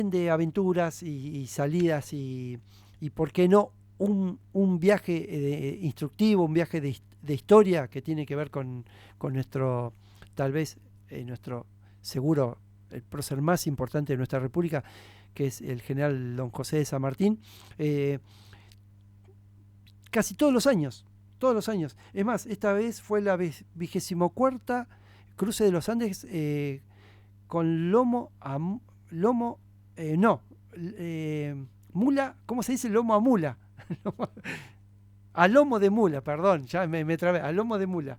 también de aventuras y salidas y por qué no un viaje instructivo, un viaje de historia que tiene que ver con nuestro, tal vez, nuestro seguro, el prócer más importante de nuestra república, que es el general don José de San Martín, casi todos los años. Todos los años. Es más, esta vez fue la 24ª cruce de los Andes con mula, ¿cómo se dice? Lomo a mula. A lomo de mula, perdón, ya me trabé, a lomo de mula.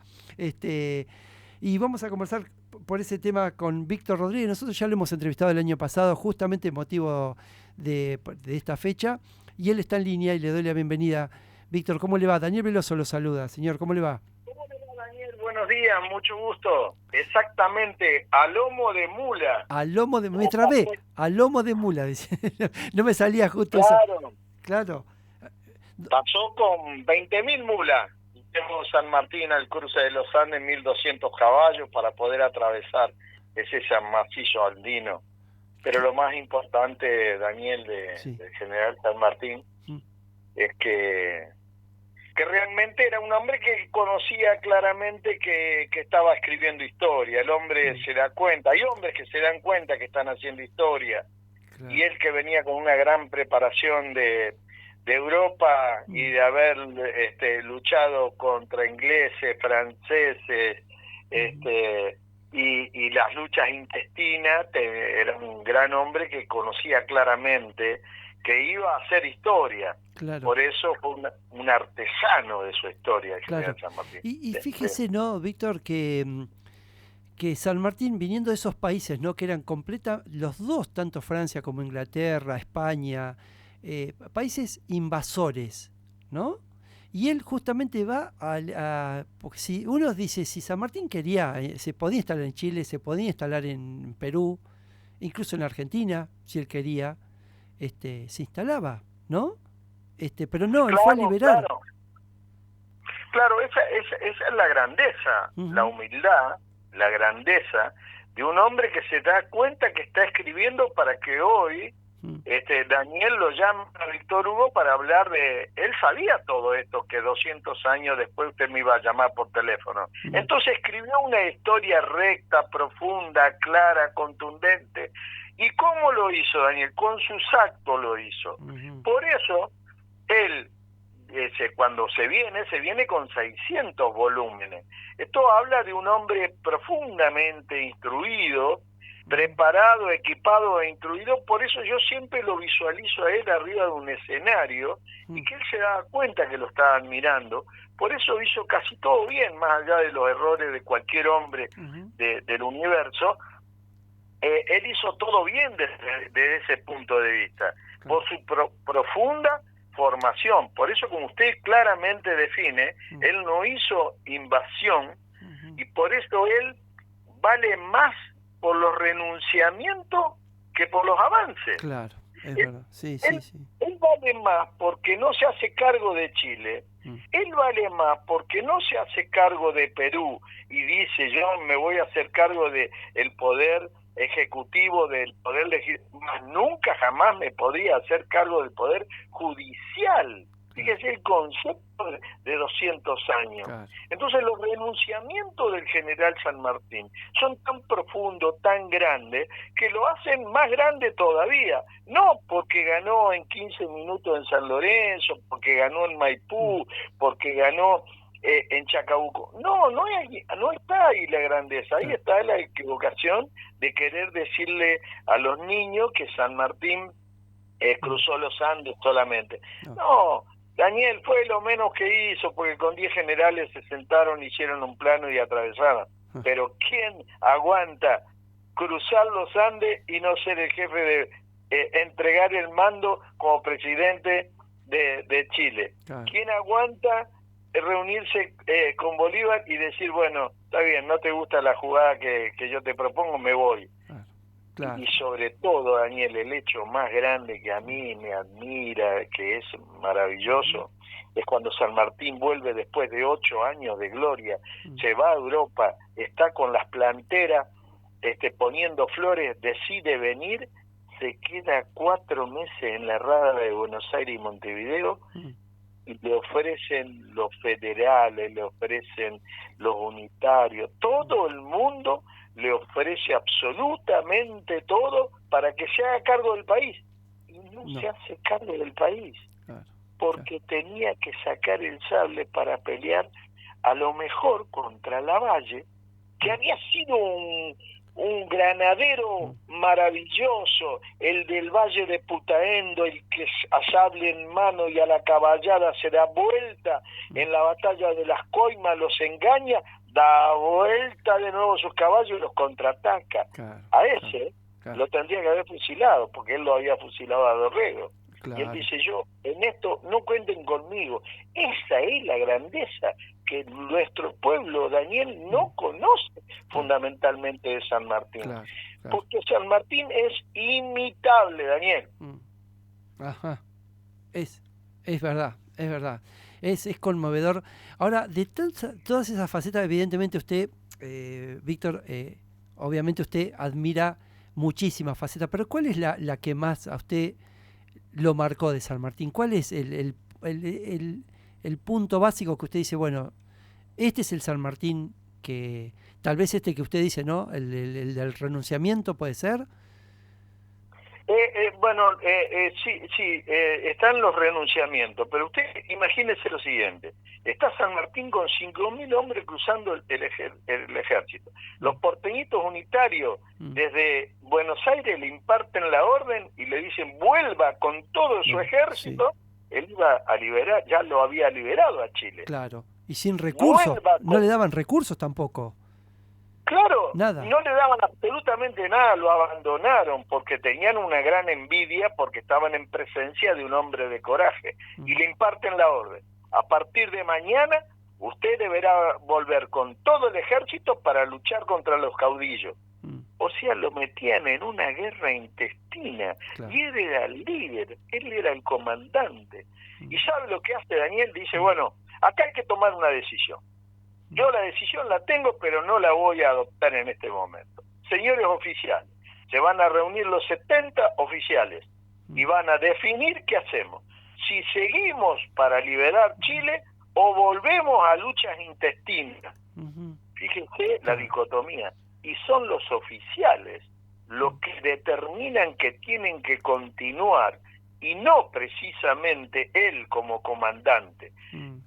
Y vamos a conversar por ese tema con Víctor Rodríguez. Nosotros ya lo hemos entrevistado el año pasado, justamente motivo de esta fecha, y él está en línea y le doy la bienvenida. Víctor, ¿cómo le va? Daniel Veloso lo saluda. Señor, ¿cómo le va? ¿Cómo le va, Daniel? Buenos días, mucho gusto. Exactamente, a lomo de mula. A lomo de... Me trabé, a lomo de mula. No me salía justo eso. Claro. Claro. Pasó con 20.000 mulas. Tenemos San Martín al cruce de los Andes, 1.200 caballos para poder atravesar ese macizo andino. Pero lo más importante, Daniel, del general San Martín, es que realmente era un hombre que conocía claramente que estaba escribiendo historia. El hombre se da cuenta, hay hombres que se dan cuenta que están haciendo historia, claro. Y él, que venía con una gran preparación de Europa y de haber luchado contra ingleses, franceses, y las luchas intestinas, era un gran hombre que conocía claramente que iba a hacer historia. Claro. Por eso fue un artesano de su historia, el claro. general San Martín. Y fíjese, ¿no, Víctor, que San Martín, viniendo de esos países, ¿no?, que eran los dos, tanto Francia como Inglaterra, España, países invasores, ¿no? Y él justamente va porque si uno dice, si San Martín quería, se podía instalar en Chile, se podía instalar en Perú, incluso en Argentina, si él quería, se instalaba, ¿no? Pero no, él fue a liberar. Claro, esa es la grandeza, la humildad, la grandeza de un hombre que se da cuenta que está escribiendo para que hoy Daniel lo llama a Víctor Hugo para hablar de... Él sabía todo esto, que 200 años después usted me iba a llamar por teléfono. Entonces escribió una historia recta, profunda, clara, contundente. ¿Y cómo lo hizo, Daniel? Con sus actos lo hizo. Por eso, él, cuando se viene con 600 volúmenes. Esto habla de un hombre profundamente instruido, preparado, equipado e instruido. Por eso yo siempre lo visualizo a él arriba de un escenario y que él se daba cuenta que lo estaban mirando. Por eso hizo casi todo bien, más allá de los errores de cualquier hombre del universo. Él hizo todo bien desde ese punto de vista, por su profunda formación. Por eso, como usted claramente define, él no hizo invasión, y por eso él vale más por los renunciamientos que por los avances. Claro, es verdad. Sí. Él vale más porque no se hace cargo de Chile. Él vale más porque no se hace cargo de Perú y dice, yo me voy a hacer cargo de el poder ejecutivo, del poder legislativo, más nunca jamás me podría hacer cargo del poder judicial. Fíjese el concepto de 200 años. Claro. Entonces los renunciamientos del general San Martín son tan profundos, tan grandes, que lo hacen más grande todavía. No porque ganó en 15 minutos en San Lorenzo, porque ganó en Maipú, porque ganó en Chacabuco. No está ahí la grandeza. Ahí está la equivocación de querer decirle a los niños que San Martín cruzó los Andes solamente. No, Daniel, fue lo menos que hizo, porque con 10 generales se sentaron, hicieron un plano y atravesaron. Pero ¿quién aguanta cruzar los Andes y no ser el jefe de entregar el mando como presidente de Chile? Claro. ¿Quién aguanta reunirse con Bolívar y decir, bueno, está bien, no te gusta la jugada que yo te propongo, me voy? Claro. Y sobre todo, Daniel, el hecho más grande que a mí me admira, que es maravilloso, es cuando San Martín vuelve después de 8 años de gloria, se va a Europa, está con las planteras poniendo flores, decide venir se queda 4 meses en la rada de Buenos Aires y Montevideo, y le ofrecen los federales, le ofrecen los unitarios, todo el mundo le ofrece absolutamente todo para que se haga cargo del país. Y no se hace cargo del país, porque tenía que sacar el sable para pelear a lo mejor contra Lavalle, que había sido un granadero maravilloso, el del Valle de Putaendo, el que a sable en mano y a la caballada se da vuelta en la batalla de las Coimas, los engaña, da vuelta de nuevo sus caballos y los contraataca. A ese lo tendría que haber fusilado, porque él lo había fusilado a Dorrego. Y él dice, yo en esto no cuenten conmigo. Esa es la grandeza que nuestro pueblo, Daniel, no conoce fundamentalmente de San Martín. Porque San Martín es imitable, Daniel. Ajá. Es verdad, es verdad. Es conmovedor. Ahora, de todas esas facetas, evidentemente usted, Víctor, obviamente usted admira muchísimas facetas, pero ¿cuál es la que más a usted lo marcó de San Martín? ¿Cuál es el punto básico que usted dice, bueno, este es el San Martín que, tal vez este que usted dice, ¿no? El del renunciamiento, ¿puede ser? Sí, están los renunciamientos, pero usted imagínese lo siguiente, está San Martín con 5.000 hombres cruzando el ejército, los porteñitos unitarios desde Buenos Aires le imparten la orden y le dicen vuelva con todo su ejército, él iba a liberar, ya lo había liberado a Chile. Claro, y sin recursos, no le daban recursos tampoco. Claro, nada. No le daban absolutamente nada, lo abandonaron porque tenían una gran envidia porque estaban en presencia de un hombre de coraje y le imparten la orden. A partir de mañana usted deberá volver con todo el ejército para luchar contra los caudillos. O sea, lo metían en una guerra intestina y él era el líder, él era el comandante. ¿Y sabe lo que hace Daniel? Dice, bueno, acá hay que tomar una decisión. Yo la decisión la tengo, pero no la voy a adoptar en este momento. Señores oficiales, se van a reunir los 70 oficiales y van a definir qué hacemos. Si seguimos para liberar Chile o volvemos a luchas intestinas. Fíjense la dicotomía. Y son los oficiales los que determinan que tienen que continuar y no precisamente él como comandante.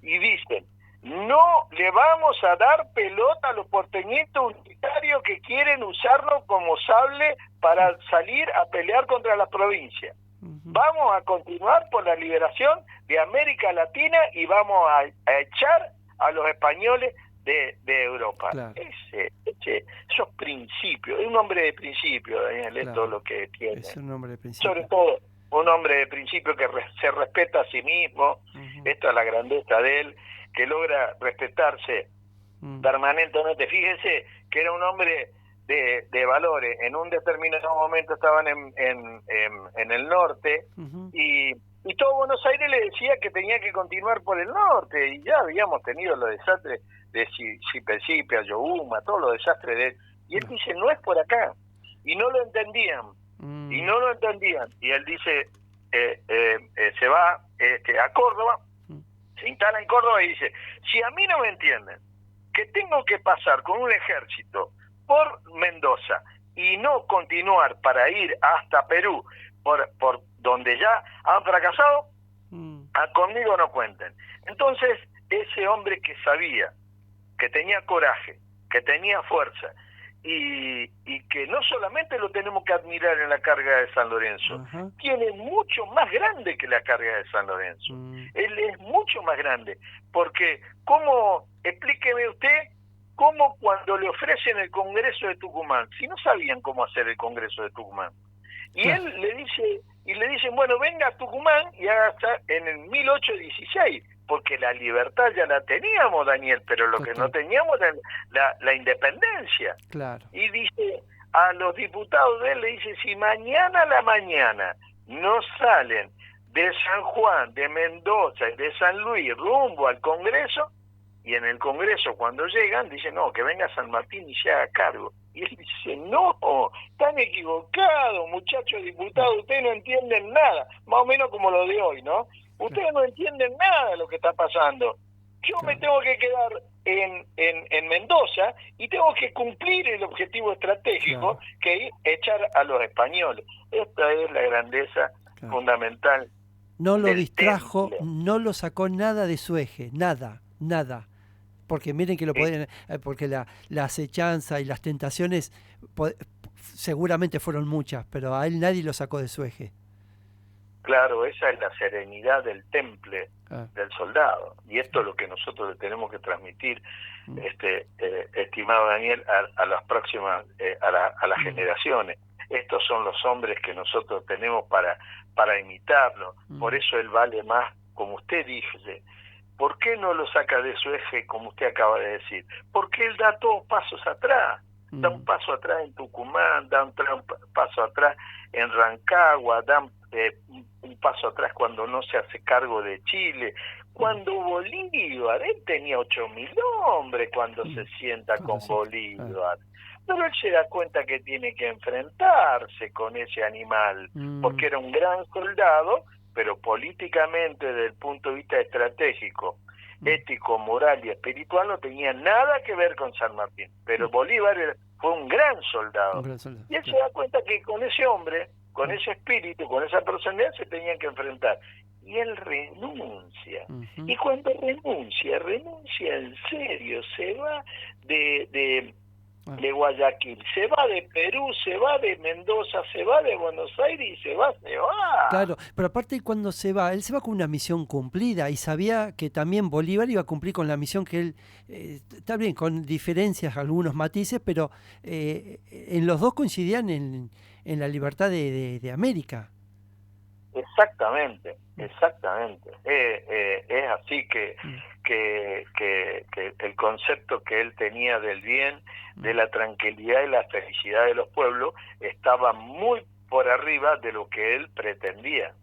Y dicen, no le vamos a dar pelota a los porteñitos unitarios que quieren usarlo como sable para salir a pelear contra la provincia. Vamos a continuar por la liberación de América Latina y vamos a echar a los españoles de Europa. Esos principios, es un hombre de principio, Daniel, es todo lo que tiene. Es un hombre de principio. Sobre todo, un hombre de principio que se respeta a sí mismo, esta es la grandeza de él, que logra respetarse permanentemente. Fíjense que era un hombre de valores. En un determinado momento estaban en el norte y todo Buenos Aires le decía que tenía que continuar por el norte y ya habíamos tenido los desastres de Sipecipe, Ayohuma, todos los desastres de él. Y él dice, no es por acá. Y no lo entendían. Y no lo entendían. Y él dice, se va a Córdoba, se instala en Córdoba y dice, si a mí no me entienden que tengo que pasar con un ejército por Mendoza y no continuar para ir hasta Perú por donde ya han fracasado, conmigo no cuenten. Entonces ese hombre que sabía, que tenía coraje, que tenía fuerza y que no solamente lo tenemos que admirar en la carga de San Lorenzo, tiene mucho más grande que la carga de San Lorenzo. Él es mucho más grande, porque explíqueme usted, cómo cuando le ofrecen el Congreso de Tucumán, si no sabían cómo hacer el Congreso de Tucumán, y él le dicen, bueno, venga a Tucumán y haga en el 1816, porque la libertad ya la teníamos, Daniel, pero lo que no teníamos era la independencia. Y dice, a los diputados de él le dice, si mañana a la mañana no salen de San Juan, de Mendoza y de San Luis rumbo al Congreso, Y en el Congreso, cuando llegan, dicen, no, que venga San Martín y se haga cargo. Y él dice, no, están equivocados, muchachos diputados, ustedes no entienden nada. Más o menos como lo de hoy, ¿no? Ustedes no entienden nada de lo que está pasando. Yo me tengo que quedar en Mendoza y tengo que cumplir el objetivo estratégico, que es echar a los españoles. Esta es la grandeza fundamental. No lo distrajo, no lo sacó nada de su eje, nada. Porque miren que lo podían, porque la acechanza y las tentaciones seguramente fueron muchas, pero a él nadie lo sacó de su eje. Claro, esa es la serenidad del temple del soldado, y esto es lo que nosotros le tenemos que transmitir, estimado Daniel, a las próximas, a las generaciones. Estos son los hombres que nosotros tenemos para imitarlo. Por eso él vale más, como usted dice. ¿Por qué no lo saca de su eje, como usted acaba de decir? Porque él da todos pasos atrás. Da un paso atrás en Tucumán, da un paso atrás en Rancagua, da un paso atrás cuando no se hace cargo de Chile. Cuando Bolívar, él tenía 8.000 hombres cuando se sienta con Bolívar. Pero él se da cuenta que tiene que enfrentarse con ese animal, porque era un gran soldado, pero políticamente, desde el punto de vista estratégico, ético, moral y espiritual, no tenía nada que ver con San Martín. Pero Bolívar fue un gran soldado. Y él se da cuenta que con ese hombre, con ese espíritu, con esa personalidad, se tenían que enfrentar. Y él renuncia. Y cuando renuncia en serio, se va de Guayaquil, se va de Perú, se va de Mendoza, se va de Buenos Aires y se va. Claro, pero aparte cuando se va, él se va con una misión cumplida y sabía que también Bolívar iba a cumplir con la misión que él, está bien, con diferencias, algunos matices, pero en los dos coincidían en la libertad de América. Exactamente. Es así que el concepto que él tenía del bien, de la tranquilidad y la felicidad de los pueblos estaba muy por arriba de lo que él pretendía.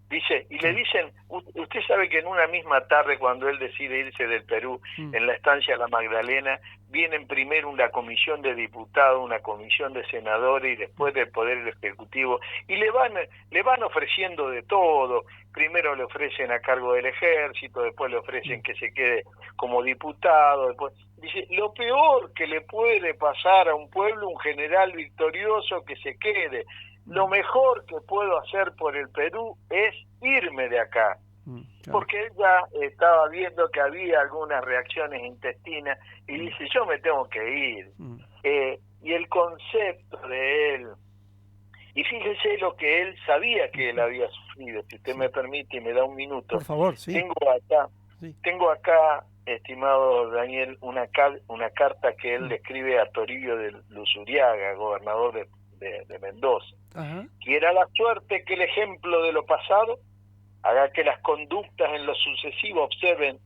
Dice, y le dicen, usted sabe que en una misma tarde, cuando él decide irse del Perú, en la estancia La Magdalena, vienen primero una comisión de diputados, una comisión de senadores y después del Poder Ejecutivo, y le van ofreciendo de todo. Primero le ofrecen a cargo del ejército, después le ofrecen que se quede como diputado, después dice, lo peor que le puede pasar a un pueblo, un general victorioso que se quede. Lo mejor que puedo hacer por el Perú es irme de acá, porque él ya estaba viendo que había algunas reacciones intestinas y dice, yo me tengo que ir. Y el concepto de él, y fíjese lo que él sabía que él había sufrido, si usted me permite y me da un minuto. Por favor, sí. Tengo acá, estimado Daniel, una carta que él le escribe a Toribio de Luzuriaga, gobernador de Mendoza. Quiera la suerte que el ejemplo de lo pasado haga que las conductas en lo sucesivo observen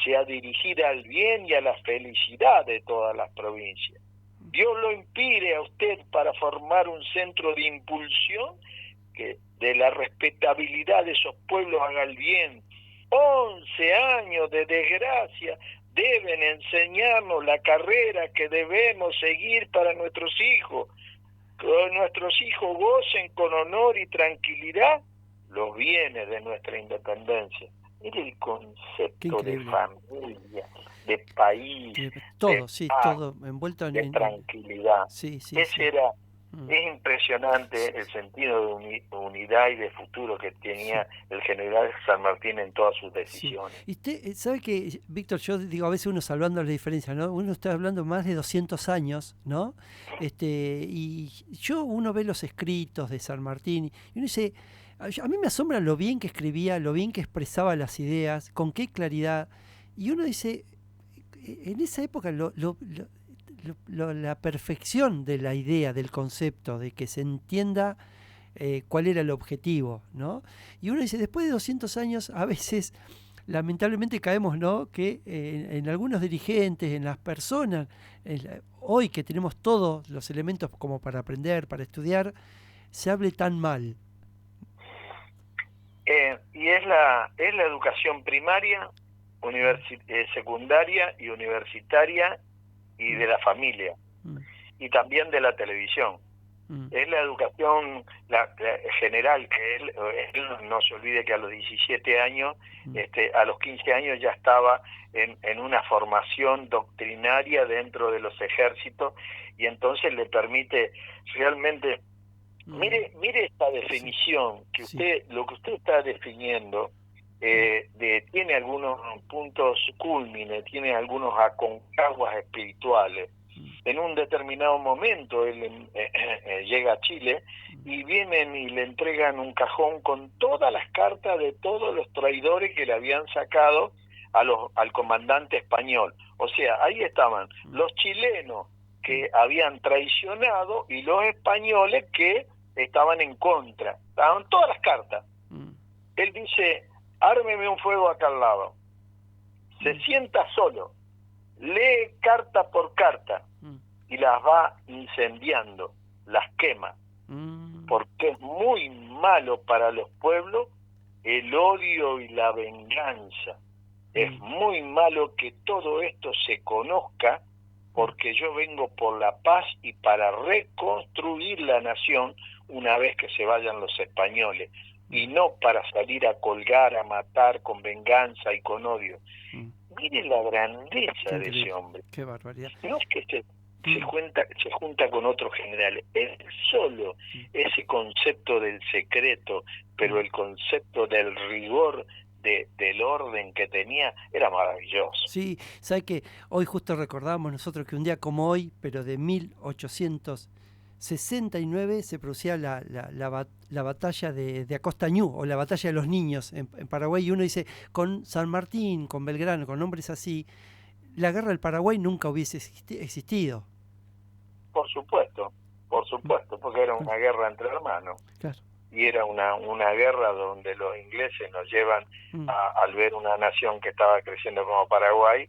sea dirigida al bien y a la felicidad de todas las provincias. Dios lo inspire a usted para formar un centro de impulsión que de la respetabilidad de esos pueblos haga el bien. 11 años de desgracia deben enseñarnos la carrera que debemos seguir para nuestros hijos. Que nuestros hijos gocen con honor y tranquilidad los bienes de nuestra independencia. Mire el concepto de familia, de país, todo, todo envuelto en tranquilidad. Es impresionante el sentido de unidad y de futuro que tenía el general San Martín en todas sus decisiones. Y usted sabe que, Víctor, yo digo, a veces uno salvando las diferencias, ¿no? Uno está hablando más de 200 años, ¿no? Y uno ve los escritos de San Martín y uno dice, a mí me asombra lo bien que escribía, lo bien que expresaba las ideas, con qué claridad. Y uno dice, en esa época la perfección de la idea, del concepto, de que se entienda cuál era el objetivo, ¿no? Y uno dice, después de 200 años, a veces, lamentablemente caemos, ¿no?, que en algunos dirigentes, en las personas, hoy que tenemos todos los elementos como para aprender, para estudiar, se hable tan mal. Y es la educación primaria secundaria y universitaria y de la familia, y también de la televisión. Es la educación general, que él no se olvide que a los 17 años, a los 15 años ya estaba en una formación doctrinaria dentro de los ejércitos, y entonces le permite realmente, mire esta definición, que lo que usted está definiendo, tiene algunos puntos cúlmines, tiene algunos aconcaguas espirituales. En un determinado momento él llega a Chile y vienen y le entregan un cajón con todas las cartas de todos los traidores que le habían sacado al comandante español. O sea, ahí estaban los chilenos que habían traicionado y los españoles que estaban en contra. Estaban todas las cartas. Él dice, ármeme un fuego acá al lado. Se sienta solo, lee carta por carta y las va incendiando, las quema, porque es muy malo para los pueblos el odio y la venganza. Es muy malo que todo esto se conozca, porque yo vengo por la paz y para reconstruir la nación una vez que se vayan los españoles, y no para salir a colgar, a matar con venganza y con odio. Mire la grandeza de ese hombre. Qué barbaridad. No es que se junta con otros generales, es solo ese concepto del secreto, pero el concepto del rigor del orden que tenía era maravilloso. Sí, ¿sabe que hoy justo recordábamos nosotros que un día como hoy, pero de 1869, se producía la batalla de Acostañú, o la batalla de los niños en Paraguay, y uno dice, con San Martín, con Belgrano, con nombres así, la guerra del Paraguay nunca hubiese existido. Por supuesto, porque era una guerra entre hermanos. Claro. Y era una guerra donde los ingleses nos llevan al ver una nación que estaba creciendo como Paraguay,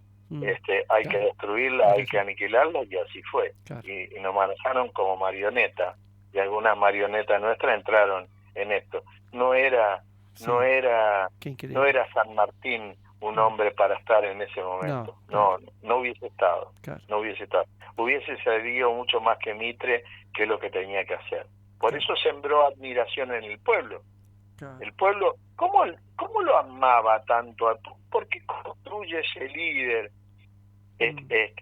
hay que destruirla, hay que aniquilarla, y así fue. Claro. Y nos manejaron como marioneta, y algunas marionetas nuestras entraron en esto. No era San Martín un hombre para estar en ese momento. No hubiese estado. Claro. No hubiese estado. Hubiese servido mucho más que Mitre, que es lo que tenía que hacer. Por eso sembró admiración en el pueblo. Claro. El pueblo, ¿cómo lo amaba tanto? ¿Por qué construye ese líder,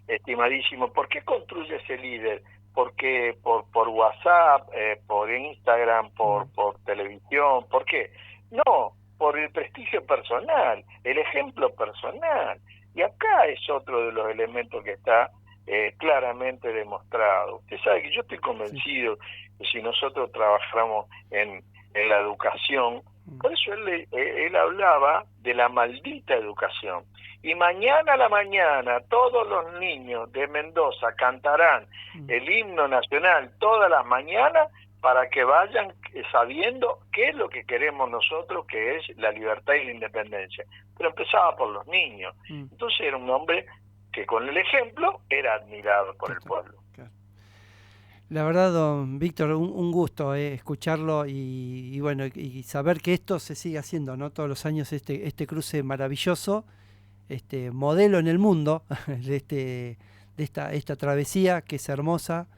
estimadísimo? ¿Por qué construye ese líder? Porque por WhatsApp, por Instagram, por televisión. ¿Por qué? No, por el prestigio personal, el ejemplo personal. Y acá es otro de los elementos que está claramente demostrado. Usted sabe que yo estoy convencido que si nosotros trabajamos en la educación, por eso él hablaba de la maldita educación. Y mañana a la mañana todos los niños de Mendoza cantarán el himno nacional todas las mañanas, para que vayan sabiendo qué es lo que queremos nosotros, que es la libertad y la independencia. Pero empezaba por los niños. Entonces era un hombre que con el ejemplo era admirado por el pueblo. Claro. La verdad, don Víctor, un gusto escucharlo y bueno, y saber que esto se sigue haciendo, ¿no? Todos los años este cruce maravilloso, modelo en el mundo de esta travesía que es hermosa,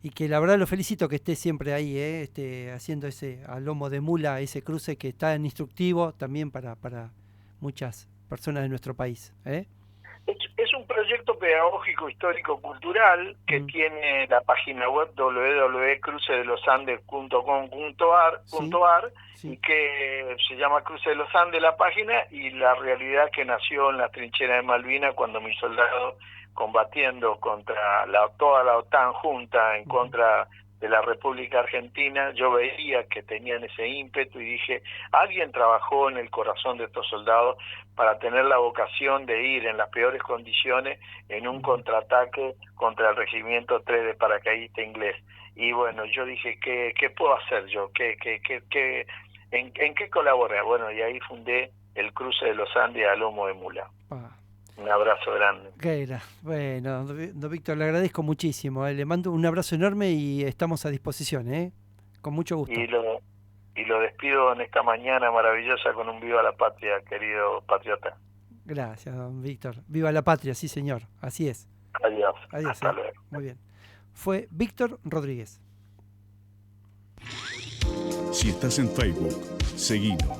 y que la verdad lo felicito que esté siempre ahí, haciendo ese a lomo de mula, ese cruce que está en instructivo también para muchas personas de nuestro país. Es un proyecto pedagógico, histórico, cultural que tiene la página web www.crucedelosandes.com.ar y que se llama Cruce de los Andes la página, y la realidad que nació en la trinchera de Malvinas, cuando mis soldados, combatiendo contra toda la OTAN junta en contra de la República Argentina, yo veía que tenían ese ímpetu y dije, alguien trabajó en el corazón de estos soldados para tener la vocación de ir en las peores condiciones en un contraataque contra el Regimiento 3 de paracaidista inglés. Y bueno, yo dije, ¿qué puedo hacer yo? ¿En qué colaborar? Bueno, y ahí fundé el Cruce de los Andes a lomo de mula. Un abrazo grande. Bueno, don Víctor, le agradezco muchísimo. Le mando un abrazo enorme y estamos a disposición, con mucho gusto. y lo despido en esta mañana maravillosa con un viva la patria, querido patriota. Gracias, don Víctor. Viva la patria, sí señor, así es. Adiós. Adiós. Hasta luego. Muy bien. Fue Víctor Rodríguez. Si estás en Facebook, seguinos.